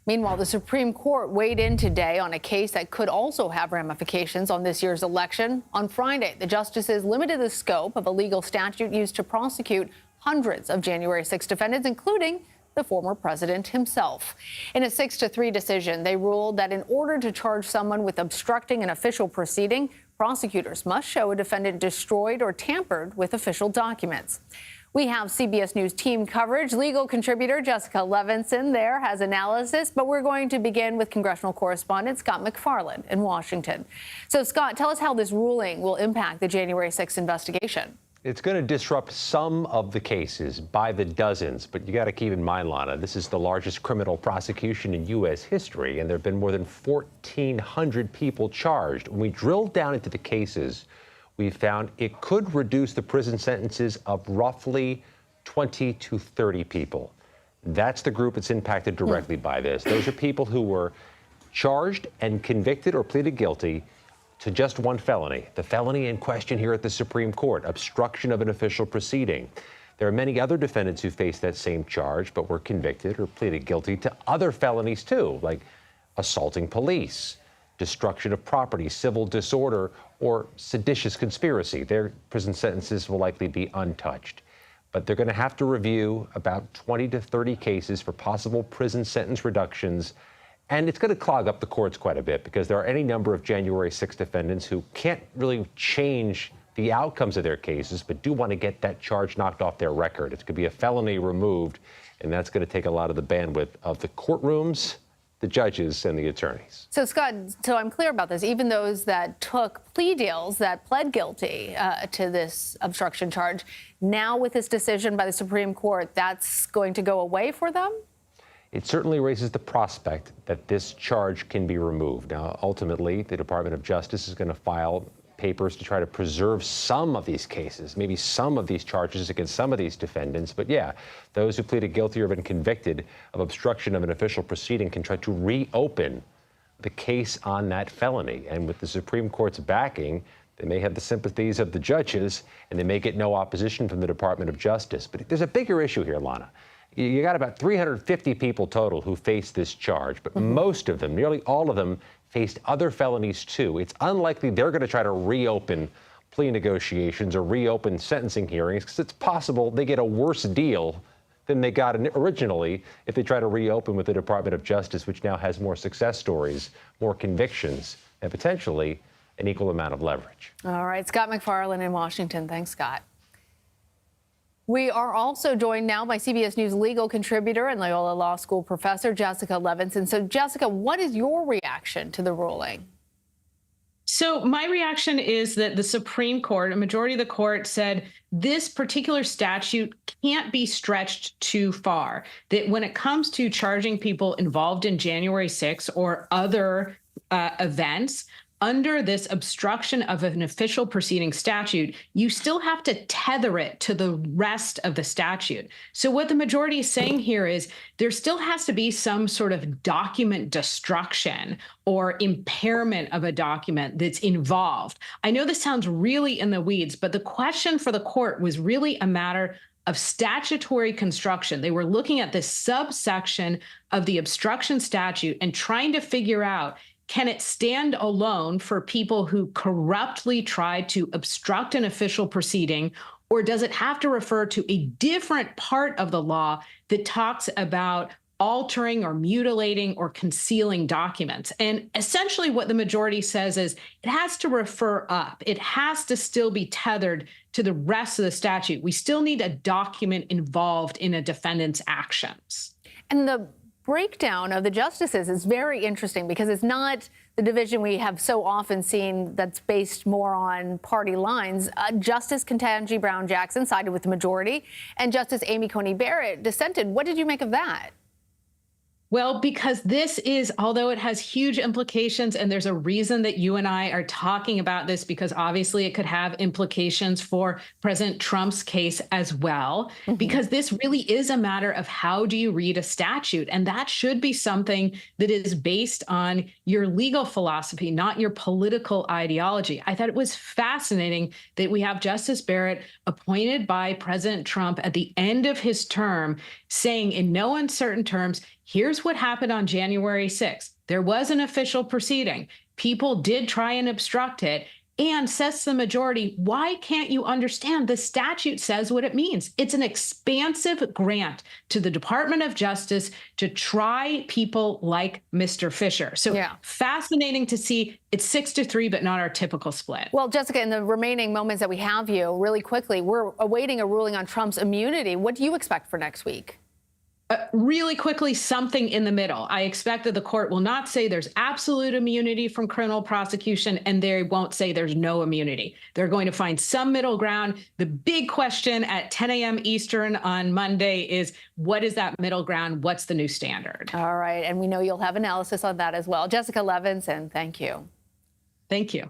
Meanwhile, the Supreme Court weighed in today on a case that could also have ramifications on this year's election. On Friday, the justices limited the scope of a legal statute used to prosecute hundreds of January 6 defendants, including the former president himself. In a 6-3 decision, they ruled that in order to charge someone with obstructing an official proceeding, prosecutors must show a defendant destroyed or tampered with official documents. We have CBS News team coverage. Legal contributor Jessica Levinson there has analysis, but we're going to begin with congressional correspondent Scott MacFarlane in Washington. So, Scott, tell us how this ruling will impact the January 6th investigation. It's going to disrupt some of the cases by the dozens, but you got to keep in mind, Lana, this is the largest criminal prosecution in U.S. history, and there have been more than 1,400 people charged. When we drilled down into the cases, we found it could reduce the prison sentences of roughly 20 to 30 people. That's the group that's impacted directly by this. Those are people who were charged and convicted or pleaded guilty to just one felony, the felony in question here at the Supreme Court, obstruction of an official proceeding. There are many other defendants who faced that same charge, but were convicted or pleaded guilty to other felonies too, like assaulting police, destruction of property, civil disorder, or seditious conspiracy. Their prison sentences will likely be untouched. But they're going to have to review about 20 to 30 cases for possible prison sentence reductions. And it's going to clog up the courts quite a bit because there are any number of January 6 defendants who can't really change the outcomes of their cases, but do want to get that charge knocked off their record. It's going to be a felony removed, and that's going to take a lot of the bandwidth of the courtrooms, the judges, and the attorneys. So, Scott, so I'm clear about this. Even those that took plea deals, that pled guilty to this obstruction charge, now with this decision by the Supreme Court, that's going to go away for them? It certainly raises the prospect that this charge can be removed. Now, ultimately, the Department of Justice is going to file papers to try to preserve some of these cases, maybe some of these charges against some of these defendants. But yeah, those who pleaded guilty or have been convicted of obstruction of an official proceeding can try to reopen the case on that felony. And with the Supreme Court's backing, they may have the sympathies of the judges, and they may get no opposition from the Department of Justice. But there's a bigger issue here, Lana. You got about 350 people total who face this charge, but most of them, nearly all of them, faced other felonies too. It's unlikely they're going to try to reopen plea negotiations or reopen sentencing hearings because it's possible they get a worse deal than they got originally if they try to reopen with the Department of Justice, which now has more success stories, more convictions, and potentially an equal amount of leverage. All right, Scott MacFarlane in Washington. Thanks, Scott. We are also joined now by CBS News legal contributor and Loyola Law School professor Jessica Levinson. So, Jessica, what is your reaction to the ruling? So my reaction is that the Supreme Court, a majority of the court, said this particular statute can't be stretched too far. That when it comes to charging people involved in January 6 or other events, under this obstruction of an official proceeding statute, you still have to tether it to the rest of the statute. So what the majority is saying here is there still has to be some sort of document destruction or impairment of a document that's involved. I know this sounds really in the weeds, but the question for the court was really a matter of statutory construction. They were looking at this subsection of the obstruction statute and trying to figure out, can it stand alone for people who corruptly try to obstruct an official proceeding, or does it have to refer to a different part of the law that talks about altering or mutilating or concealing documents? And essentially what the majority says is it has to refer up. It has to still be tethered to the rest of the statute. We still need a document involved in a defendant's actions. And the breakdown of the justices is very interesting because it's not the division we have so often seen that's based more on party lines. Justice Ketanji Brown Jackson sided with the majority, and Justice Amy Coney Barrett dissented. What did you make of that? Well, because this is, although it has huge implications, and there's a reason that you and I are talking about this, because obviously it could have implications for President Trump's case as well, because this really is a matter of how do you read a statute? And that should be something that is based on your legal philosophy, not your political ideology. I thought it was fascinating that we have Justice Barrett appointed by President Trump at the end of his term saying in no uncertain terms, here's what happened on January 6th. There was an official proceeding. People did try and obstruct it. And says the majority, why can't you understand? The statute says what it means. It's an expansive grant to the Department of Justice to try people like Mr. Fischer. So fascinating to see. It's 6-3, but not our typical split. Well, Jessica, in the remaining moments that we have you, really quickly, we're awaiting a ruling on Trump's immunity. What do you expect for next week? Really quickly, something in the middle. I expect that the court will not say there's absolute immunity from criminal prosecution, and they won't say there's no immunity. They're going to find some middle ground. The big question at 10 a.m. Eastern on Monday is, what is that middle ground? What's the new standard? All right. And we know you'll have analysis on that as well. Jessica Levinson, thank you. Thank you.